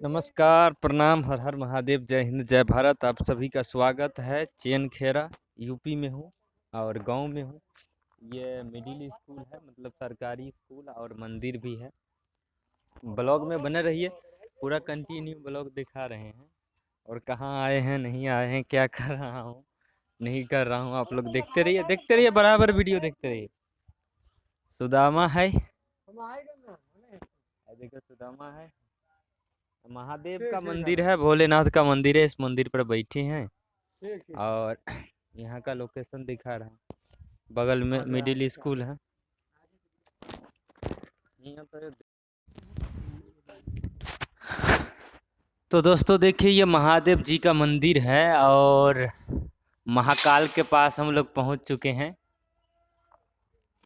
नमस्कार, प्रणाम, हर हर महादेव, जय हिंद, जय भारत। आप सभी का स्वागत है। चेन खेरा यूपी में हूँ और गांव में हूँ। ये मिडिल स्कूल है, मतलब सरकारी स्कूल और मंदिर भी है। ब्लॉग में बने रहिए, पूरा कंटिन्यू ब्लॉग दिखा रहे हैं। और कहाँ आए हैं, नहीं आए हैं, क्या कर रहा हूँ, नहीं कर रहा हूँ, आप लोग देखते रहिए, बराबर वीडियो देखते रहिए। सुदामा है, देखो सुदामा है। महादेव का मंदिर है, भोलेनाथ का मंदिर है। इस मंदिर पर बैठे हैं और यहाँ का लोकेशन दिखा रहा है। बगल में मिडिल स्कूल है। यहाँ पर तो दोस्तों देखिए, ये महादेव जी का मंदिर है और महाकाल के पास हम लोग पहुंच चुके हैं।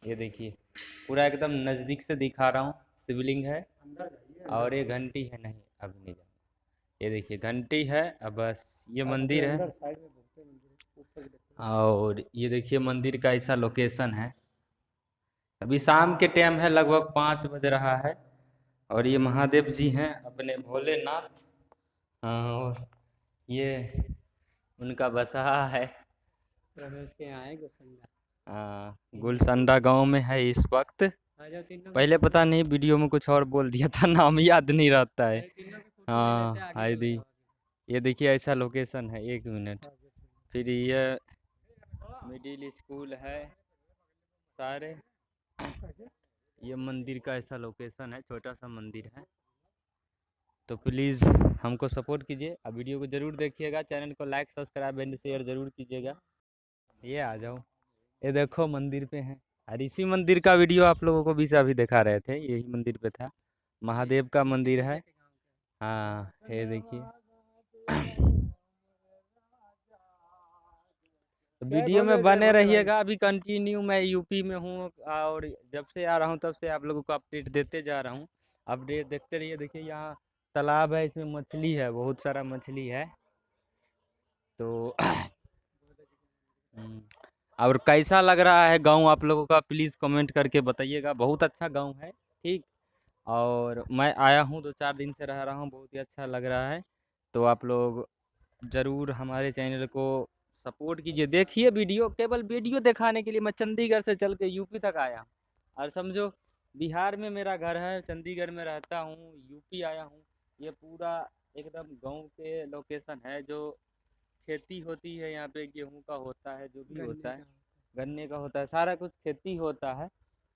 ये देखिए, पूरा एकदम नज़दीक से दिखा रहा हूँ। शिवलिंग है और ये घंटी है। नहीं, अभी नहीं जाऊँगा। ये देखिए, घंटी है। अब बस ये मंदिर है और ये देखिए मंदिर का ऐसा लोकेशन है। अभी शाम के टाइम है, लगभग 5 बज रहा है और ये महादेव जी हैं अपने भोलेनाथ। और ये उनका बसहा है। रमेश के यहाँ है गुलसंदा। गुलसंडा गांव में है इस वक्त। पहले पता नहीं, वीडियो में कुछ और बोल दिया था, नाम याद नहीं रहता है। हाँ हायदी, ये देखिए ऐसा लोकेशन है। 1 मिनट। फिर ये मिडिल स्कूल है सारे। ये मंदिर का ऐसा लोकेशन है, छोटा सा मंदिर है। तो प्लीज़ हमको सपोर्ट कीजिए, अब वीडियो को ज़रूर देखिएगा, चैनल को लाइक सब्सक्राइब एंड शेयर ज़रूर कीजिएगा। ये आ जाओ, ये देखो मंदिर पे हैं। और इसी मंदिर का वीडियो आप लोगों को भी अभी दिखा रहे थे, यही मंदिर पे था। महादेव का मंदिर है। हाँ, ये देखिए। तो वीडियो में बने रहिएगा। अभी कंटिन्यू मैं यूपी में हूँ और जब से आ रहा हूँ तब से आप लोगों को अपडेट देते जा रहा हूँ। अपडेट देखते रहिए। देखिए यहाँ तालाब है, इसमें मछली है, बहुत सारा मछली है। तो और कैसा लग रहा है गांव आप लोगों का, प्लीज़ कमेंट करके बताइएगा। बहुत अच्छा गांव है, ठीक। और मैं आया हूँ, 2-4 दिन से रह रहा हूँ, बहुत ही अच्छा लग रहा है। तो आप लोग ज़रूर हमारे चैनल को सपोर्ट कीजिए। देखिए वीडियो, केवल वीडियो दिखाने के लिए मैं चंडीगढ़ से चल के यूपी तक आया हूँ। और समझो, बिहार में मेरा घर है, चंडीगढ़ में रहता हूँ, यूपी आया हूँ। ये पूरा एकदम गांव के लोकेशन है। जो खेती होती है यहाँ पे, गेहूं का होता है, जो भी होता है, गन्ने का होता है, सारा कुछ खेती होता है।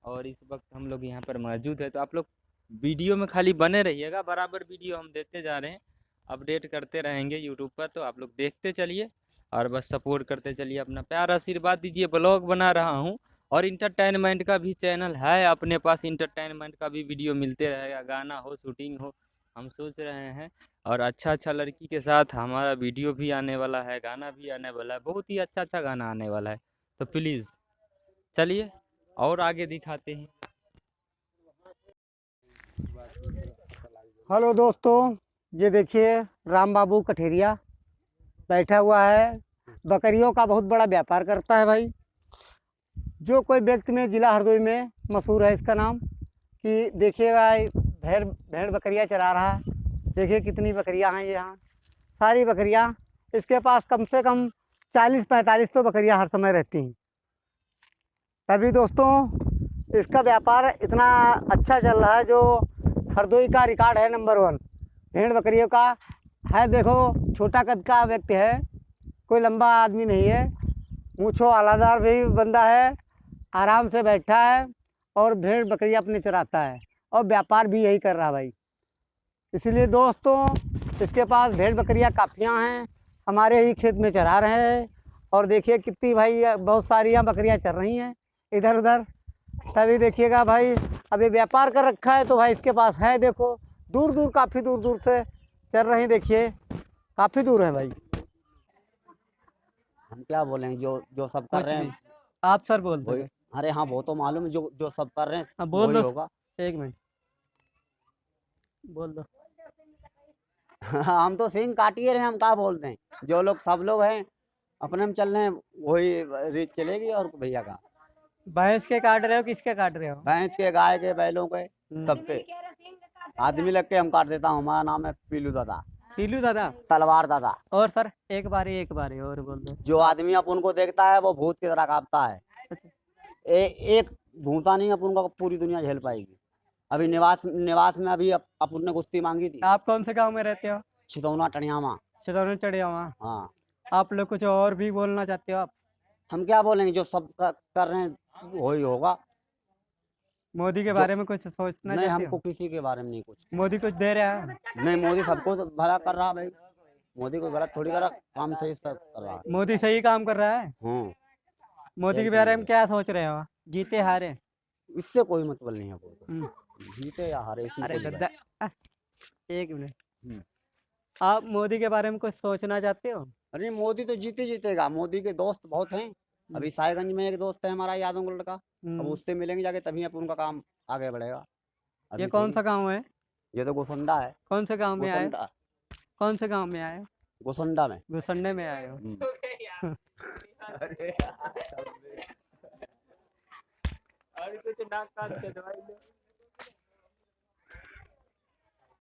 और इस वक्त हम लोग यहाँ पर मौजूद है। तो आप लोग वीडियो में खाली बने रहिएगा, बराबर वीडियो हम देते जा रहे हैं, अपडेट करते रहेंगे यूट्यूब पर। तो आप लोग देखते चलिए और बस सपोर्ट करते चलिए, अपना प्यार आशीर्वाद दीजिए। ब्लॉग बना रहा हूँ और इंटरटेनमेंट का भी चैनल है अपने पास, इंटरटेनमेंट का भी वीडियो मिलते रहेगा, गाना हो, शूटिंग हो, हम सोच रहे हैं। और अच्छा अच्छा लड़की के साथ हमारा वीडियो भी आने वाला है, गाना भी आने वाला है, बहुत ही अच्छा अच्छा गाना आने वाला है। तो प्लीज़ चलिए और आगे दिखाते हैं। हेलो दोस्तों, ये देखिए राम बाबू कठेरिया बैठा हुआ है। बकरियों का बहुत बड़ा व्यापार करता है भाई। जो कोई व्यक्ति में जिला हरदोई में मशहूर है इसका नाम। कि देखिएगा, भेड़ भेड़ बकरियां चरा रहा है। देखिए कितनी बकरियां हैं यहाँ, सारी बकरियां इसके पास कम से कम 40-45 तो बकरियां हर समय रहती हैं। तभी दोस्तों इसका व्यापार इतना अच्छा चल रहा है, जो हरदोई का रिकॉर्ड है नंबर 1 भेड़ बकरियों का है। देखो छोटा कद का व्यक्ति है, कोई लंबा आदमी नहीं है, मूँछों आलादार भी बंदा है, आराम से बैठा है और भेड़ बकरियां अपने चराता है और व्यापार भी यही कर रहा है भाई। इसलिए दोस्तों इसके पास भेड़ बकरियां काफ़ियाँ हैं, हमारे ही खेत में चरा रहे हैं। और देखिए कितनी भाई, बहुत सारी यहाँ बकरियां चल रही हैं इधर उधर। तभी देखिएगा भाई, अभी व्यापार कर रखा है तो भाई इसके पास है। देखो दूर दूर, काफ़ी दूर दूर से चल रही, देखिए काफ़ी दूर है भाई। हम क्या बोलें, जो जो सब कर कुछ रहे भी हैं आप सर बोल वही। सके। अरे हाँ, वो तो मालूम है, जो जो सब कर रहे हैं हाँ बोल वही दो, होगा। 1 मिनट बोल दो। हम तो सिंग काटिए रहे, हम क्या बोलते हैं। जो लोग सब लोग हैं अपने में चल रहे हैं, वही रीत चलेगी। और भैया का भैंस के काट रहे हो, किसके काट रहे हो? भैंस के, गाय के, बैलों के, सबके। आदमी लग के हम काट देता हूँ। हमारा नाम है पीलू दादा, पीलू दादा। तलवार दादा। और सर एक बारी और बोल दो। जो आदमी अपन को देखता है वो भूत की तरह कांपता है। एक भूता नहीं अपन को पूरी दुनिया झेल पाएगी। अभी निवास में अभी अपन ने कुश्ती मांगी थी। आप कौन से गांव में रहते हो? छितौना टनियामा। चितौनी चढ़िया वहाँ। हाँ, आप लोग कुछ और भी बोलना चाहते हो आप? हम क्या बोलेंगे, जो सब कर रहे हैं वही होगा। मोदी के जो बारे में कुछ सोचना नहीं, चाहते हमको हो? किसी के बारे में नहीं कुछ। मोदी कुछ दे रहा है? नहीं, मोदी सबको तो भला कर रहा है भाई। मोदी को गलत थोड़ी कर रहा, काम सही सब कर रहा है। मोदी सही काम कर रहा है। मोदी के एकदम बारे में बढ़िया। क्या सोच रहे हो? जीते हारे? इससे कोई मतलब नहीं है अपन को। हम्म, जीते या हारे इसमें अरे कोई गद्दा बुराई एक मिनट। नहीं। आप मोदी के बारे में कुछ सोचना चाहते हो? अरे मोदी तो जीतेगा। मोदी के दोस्त बहुत हैं। अभी साहेबगंज में एक दोस्त है हमारा, यादव का लड़का। अब हम्म, उससे मिलेंगे जाके, तभी अपन का काम आगे बढ़ेगा। ये अभी कौन थोड़ी। सा गांव है? ये तो गोसंडा है। कौन से गांव में आए? गोसंडा, कौन से गांव में आए? गोसंडा में। गुसंडे में आए हो? अरे और कुछ नाक कान के दवाई दो।